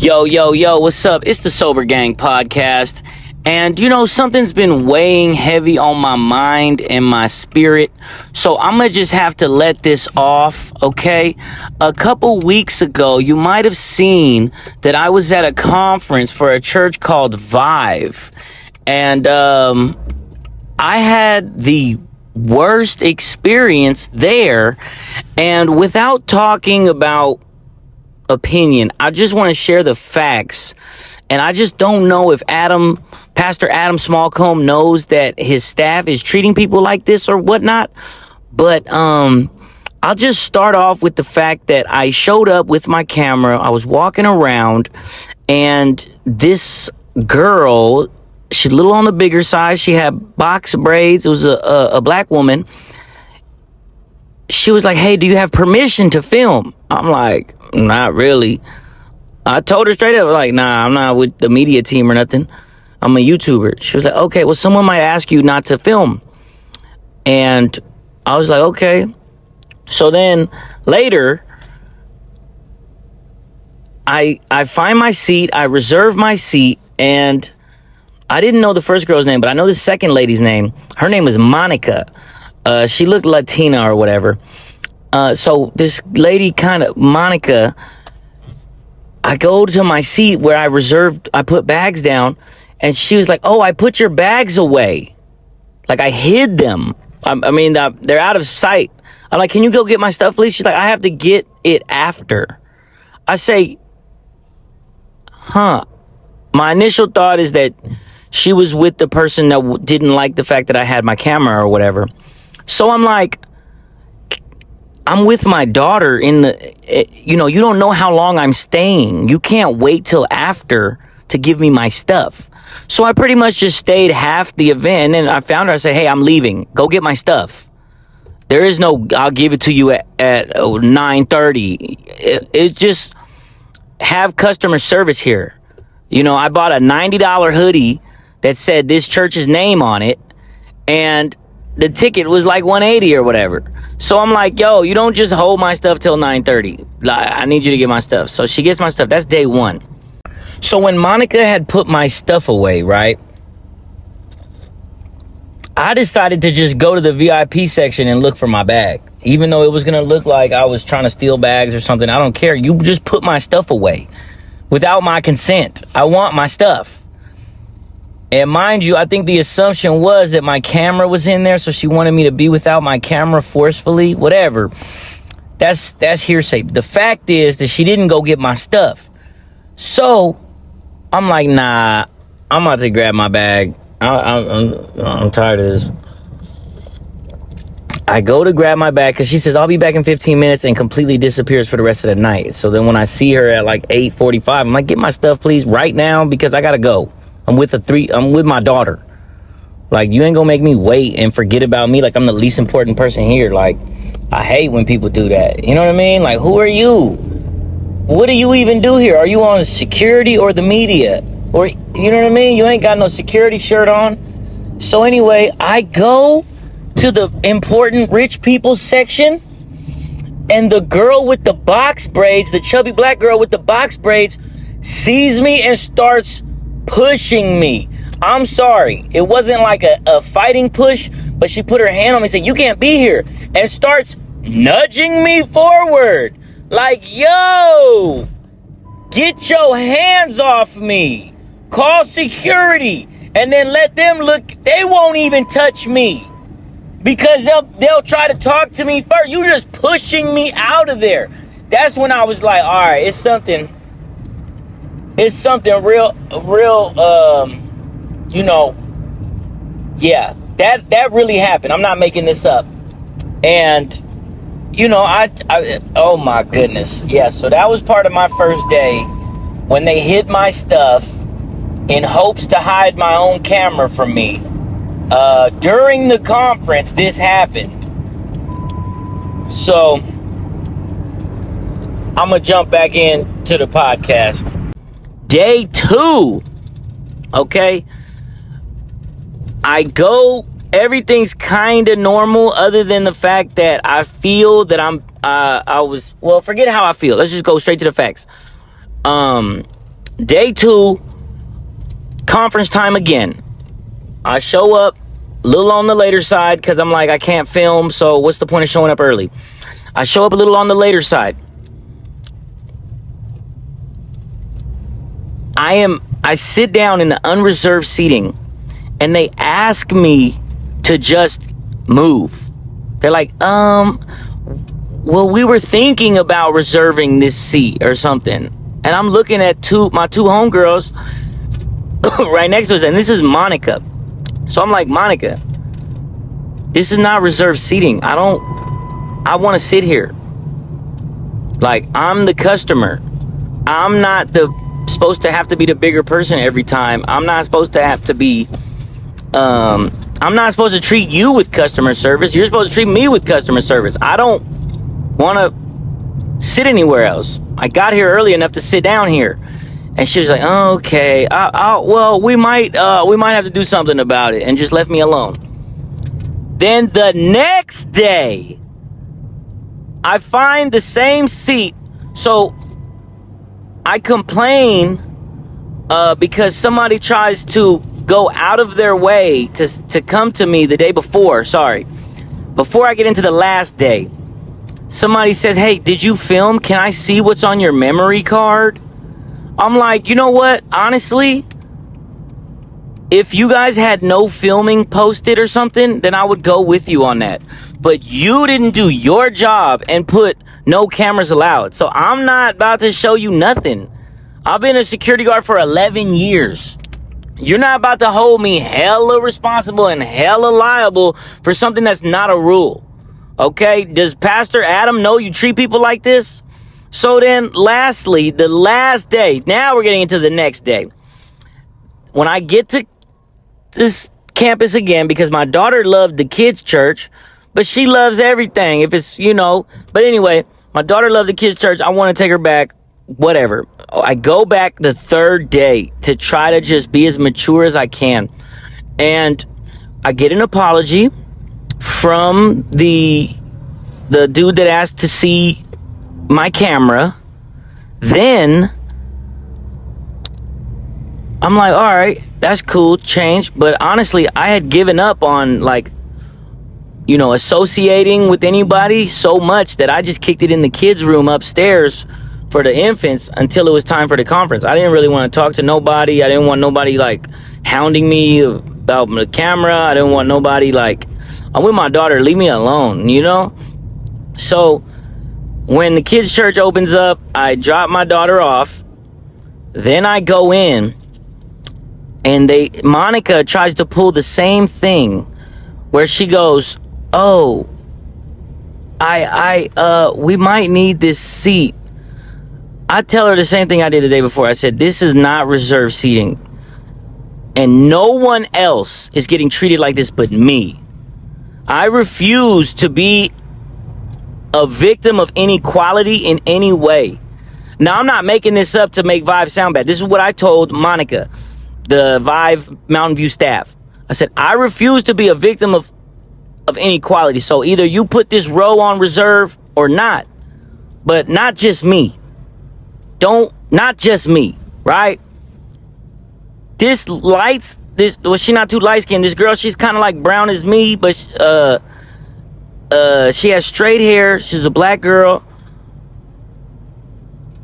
Yo, what's up? It's the Sober Gang podcast. And something's been weighing heavy on my mind and my spirit. So I'm going to just have to let this off, okay? A couple weeks ago, you might have seen that I was at a conference for a church called Vive. And I had the worst experience there. And without talking about opinion, I just want to share the facts. And I just don't know if Pastor Adam Smallcomb knows that his staff is treating people like this or whatnot. But I'll just start off with the fact that I showed up with my camera. I was walking around, and this girl, she's a little on the bigger side. She had box braids. It was a black woman. She was like, "Hey, do you have permission to film?" I'm like, "Not really." I told her straight up, like, "Nah, I'm not with the media team or nothing. I'm a YouTuber." She was like, "Okay, well, someone might ask you not to film." And I was like, okay. So then later, I find my seat. I reserve my seat. And I didn't know the first girl's name, but I know the second lady's name. Her name was Monica. She looked Latina or whatever. So this lady, Monica, I go to my seat where I put bags down, and she was like, "Oh, I put your bags away." Like, I hid them. I mean, they're out of sight. I'm like, "Can you go get my stuff, please?" She's like, "I have to get it after." I say, my initial thought is that she was with the person that didn't like the fact that I had my camera or whatever. So I'm like, I'm with my daughter you don't know how long I'm staying. You can't wait till after to give me my stuff. So I pretty much just stayed half the event, and I found her. I said, "Hey, I'm leaving. Go get my stuff." There is no, "I'll give it to you at 9:30. It just have customer service here. I bought a $90 hoodie that said this church's name on it, and the ticket was like $180 or whatever. So I'm like, "Yo, you don't just hold my stuff till 9:30. I need you to get my stuff." So she gets my stuff. That's day one. So when Monica had put my stuff away, right, I decided to just go to the VIP section and look for my bag. Even though it was going to look like I was trying to steal bags or something. I don't care. You just put my stuff away without my consent. I want my stuff. And mind you, I think the assumption was that my camera was in there, so she wanted me to be without my camera forcefully. Whatever. That's hearsay. The fact is that she didn't go get my stuff. So I'm like, nah, I'm about to grab my bag. I'm tired of this. I go to grab my bag because she says, "I'll be back in 15 minutes," and completely disappears for the rest of the night. So then when I see her at like 8:45, I'm like, "Get my stuff, please, right now, because I got to go. I'm with my daughter. Like, you ain't gonna make me wait and forget about me like I'm the least important person here." Like, I hate when people do that. You know what I mean? Like, who are you? What do you even do here? Are you on security or the media? Or, you know what I mean? You ain't got no security shirt on. So anyway, I go to the important rich people section, and the girl with the box braids, the chubby black girl with the box braids, sees me and starts pushing me. I'm sorry. It wasn't like a fighting push, but she put her hand on me and said, "You can't be here," and starts nudging me forward. Like, "Yo, get your hands off me. Call security." And then let them look. They won't even touch me because they'll try to talk to me first. You just pushing me out of there. That's when I was like, all right, it's something real, yeah, that really happened. I'm not making this up. And, oh my goodness. Yeah, so that was part of my first day when they hid my stuff in hopes to hide my own camera from me. During the conference, this happened. So I'm going to jump back into the podcast. Day 2. Okay. I go, everything's kind of normal other than the fact that I feel that forget how I feel. Let's just go straight to the facts. Day 2, conference time again. I show up a little on the later side because I'm like, I can't film, so what's the point of showing up early? I show up a little on the later side. I sit down in the unreserved seating, and they ask me to just move. They're like, well, we were thinking about reserving this seat or something. And I'm looking at my two homegirls right next to us, and this is Monica. So I'm like, Monica, this is not reserved seating. I want to sit here. Like, I'm the customer. I'm not supposed to have to be the bigger person every time. I'm not supposed to have to be, I'm not supposed to treat you with customer service. You're supposed to treat me with customer service. I don't want to sit anywhere else. I got here early enough to sit down here. And she was like, oh, okay, well, we might have to do something about it, and just left me alone. Then the next day, I find the same seat. So I complain because somebody tries to go out of their way to come to me the day before. Sorry. Before I get into the last day, somebody says, hey, did you film? Can I see what's on your memory card? I'm like, you know what? Honestly, if you guys had no filming posted or something, then I would go with you on that. But you didn't do your job and put no cameras allowed. So I'm not about to show you nothing. I've been a security guard for 11 years. You're not about to hold me hella responsible and hella liable for something that's not a rule. Okay? Does Pastor Adam know you treat people like this? So then, lastly, the last day, now we're getting into the next day. When I get to this campus again, because my daughter loved the kids' church, but she loves everything, if it's, but anyway, my daughter loved the kids' church. I want to take her back, whatever. I go back the third day to try to just be as mature as I can. And I get an apology from the dude that asked to see my camera. Then I'm like, all right, that's cool, change. But honestly, I had given up on associating with anybody so much that I just kicked it in the kids' room upstairs for the infants until it was time for the conference. I didn't really want to talk to nobody. I didn't want nobody hounding me about the camera. I didn't want nobody I'm with my daughter, leave me alone, So when the kids' church opens up, I drop my daughter off. Then I go in, and Monica tries to pull the same thing where she goes, oh, we might need this seat. I tell her the same thing I did the day before. I said, this is not reserved seating, and no one else is getting treated like this but me. I refuse to be a victim of inequality in any way. Now, I'm not making this up to make Vive sound bad. This is what I told Monica, the Vive Mountain View staff. I said, I refuse to be a victim of inequality. So either you put this row on reserve or not. But not just me. Not just me, right? She's not too light skinned. This girl, she's kind of like brown as me, but she has straight hair. She's a black girl.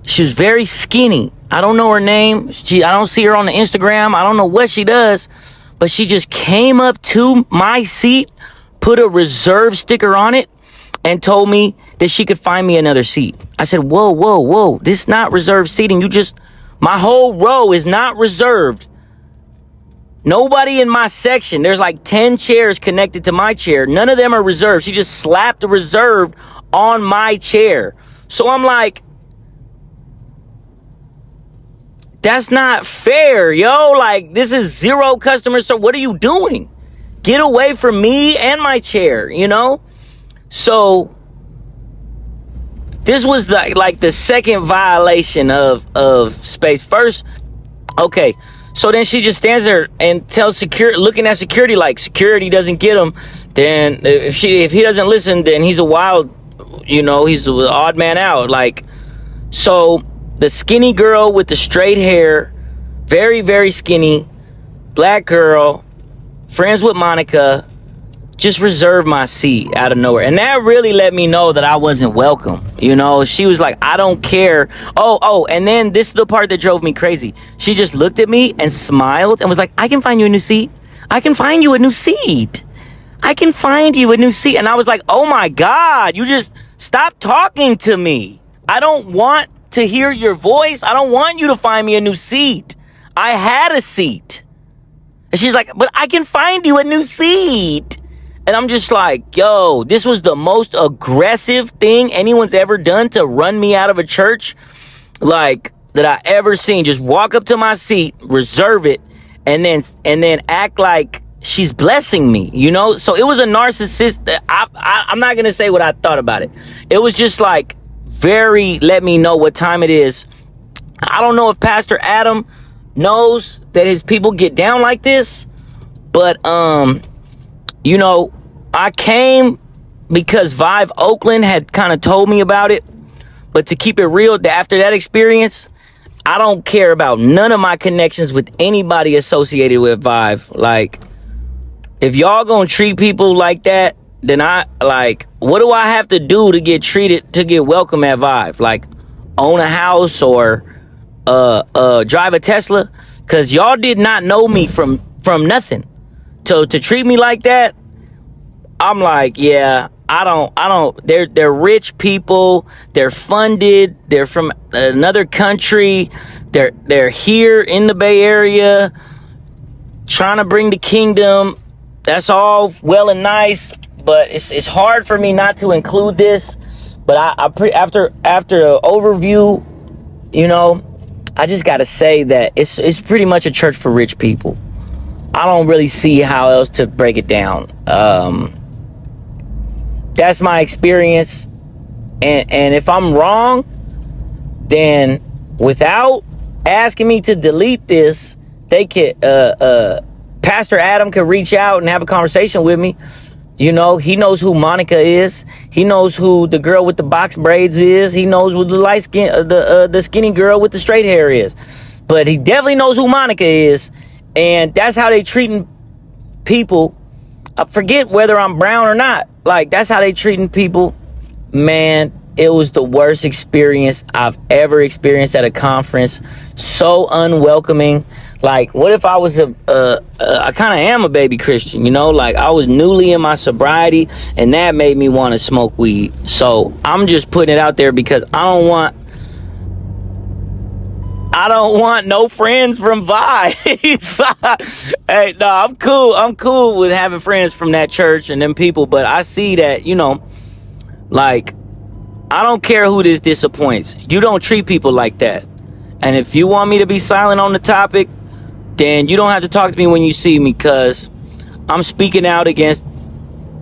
She was very skinny. I don't know her name. I don't see her on the Instagram. I don't know what she does, but she just came up to my seat, put a reserve sticker on it, and told me that she could find me another seat. I said, whoa. This is not reserved seating. My whole row is not reserved. Nobody in my section. There's 10 chairs connected to my chair. None of them are reserved. She just slapped the reserved on my chair. So I'm like, that's not fair, yo. This is zero customer service. What are you doing? Get away from me and my chair, So this was the second violation of space. First, okay. So then she just stands there and tells security, looking at security security doesn't get him. Then if he doesn't listen, then he's a wild, he's an odd man out. So the skinny girl with the straight hair, very, very skinny, black girl, friends with Monica, just reserved my seat out of nowhere. And that really let me know that I wasn't welcome. You know, she was like, I don't care. Oh, and then this is the part that drove me crazy. She just looked at me and smiled and was like, I can find you a new seat. I can find you a new seat. I can find you a new seat. And I was like, oh my God, you just stop talking to me. I don't want to hear your voice. I don't want you to find me a new seat. I had a seat. And she's like, but I can find you a new seat. And I'm just like, yo, this was the most aggressive thing anyone's ever done to run me out of a church, like, that I ever seen. Just walk up to my seat, reserve it, and then act like she's blessing me, you know? So it was a narcissist. I'm not going to say what I thought about it. It was just like, very, let me know what time it is. I don't know if Pastor Adam knows that his people get down like this, but, you know, I came because Vive Oakland had kind of told me about it. But to keep it real, after that experience, I don't care about none of my connections with anybody associated with Vive. Like, if y'all gonna treat people like that, then what do I have to do to get welcome at Vive? Like, own a house or drive a Tesla? Because y'all did not know me from nothing. So to treat me like that, I'm like, yeah, I don't, they're rich people, they're funded, they're from another country, they're here in the Bay Area, trying to bring the kingdom. That's all well and nice, but it's hard for me not to include this. But after an overview, you know, I just gotta say that it's pretty much a church for rich people. I don't really see how else to break it down. That's my experience. And if I'm wrong, then without asking me to delete this, they could, Pastor Adam could reach out and have a conversation with me. You know, he knows who Monica is. He knows who the girl with the box braids is. He knows who the light skin, the skinny girl with the straight hair is. But he definitely knows who Monica is. And that's how they treating people. I forget whether I'm brown or not. Like, that's how they treating people. Man, it was the worst experience I've ever experienced at a conference. So unwelcoming. Like, what if I was I kind of am a baby Christian, you know? Like, I was newly in my sobriety, and that made me want to smoke weed. So I'm just putting it out there because I don't want no friends from Vive. Hey, no, I'm cool. I'm cool with having friends from that church and them people. But I see that, you know, like, I don't care who this disappoints. You don't treat people like that. And if you want me to be silent on the topic, then you don't have to talk to me when you see me, because I'm speaking out against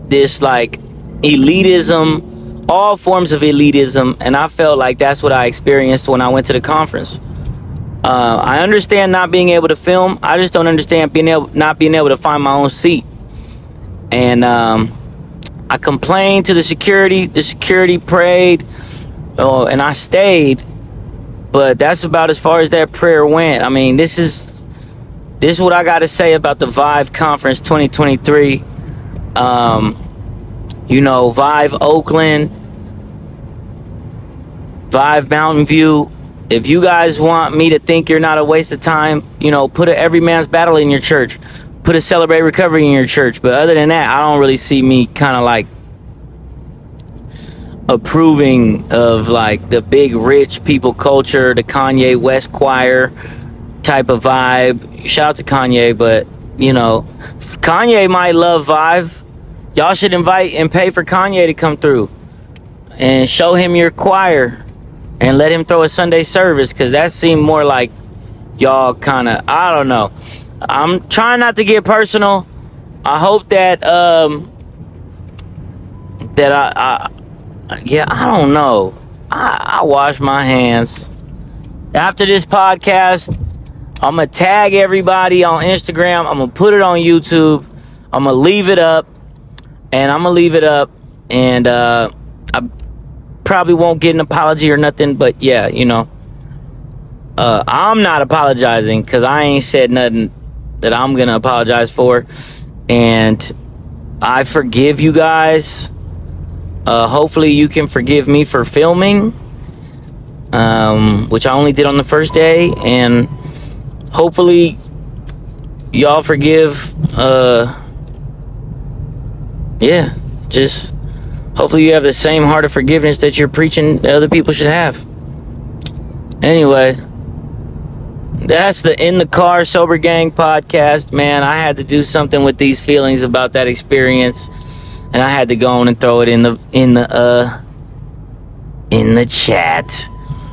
this, like, elitism, all forms of elitism. And I felt like that's what I experienced when I went to the conference. I understand not being able to film. I just don't understand not being able to find my own seat. And I complained to the security. The security prayed, and I stayed. But that's about as far as that prayer went. I mean, this is what I got to say about the Vive Conference 2023. You know, Vive Oakland, Vive Mountain View. If you guys want me to think you're not a waste of time, you know, put a Every Man's Battle in your church. Put a Celebrate Recovery in your church. But other than that, I don't really see me kind of like approving of like the big rich people culture, the Kanye West choir type of vibe. Shout out to Kanye, but, you know, Kanye might love Vive. Y'all should invite and pay for Kanye to come through and show him your choir. And let him throw a Sunday service, because that seemed more like y'all kind of, I don't know. I'm trying not to get personal. I hope that, yeah, I don't know. I wash my hands. After this podcast, I'm going to tag everybody on Instagram. I'm going to put it on YouTube. I'm going to leave it up. And I probably won't get an apology or nothing, but yeah, you know, I'm not apologizing because I ain't said nothing that I'm gonna apologize for, and I forgive you guys. Hopefully you can forgive me for filming, which I only did on the first day, and hopefully y'all forgive. Yeah, just hopefully you have the same heart of forgiveness that you're preaching other people should have. Anyway, that's the In the Car Sober Gang podcast, man. I had to do something with these feelings about that experience, and I had to go on and throw it in the chat.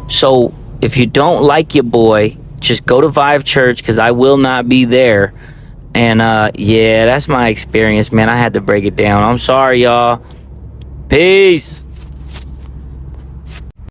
So if you don't like your boy, just go to Vive Church, because I will not be there. And yeah, that's my experience, man. I had to break it down. I'm sorry, y'all. Peace.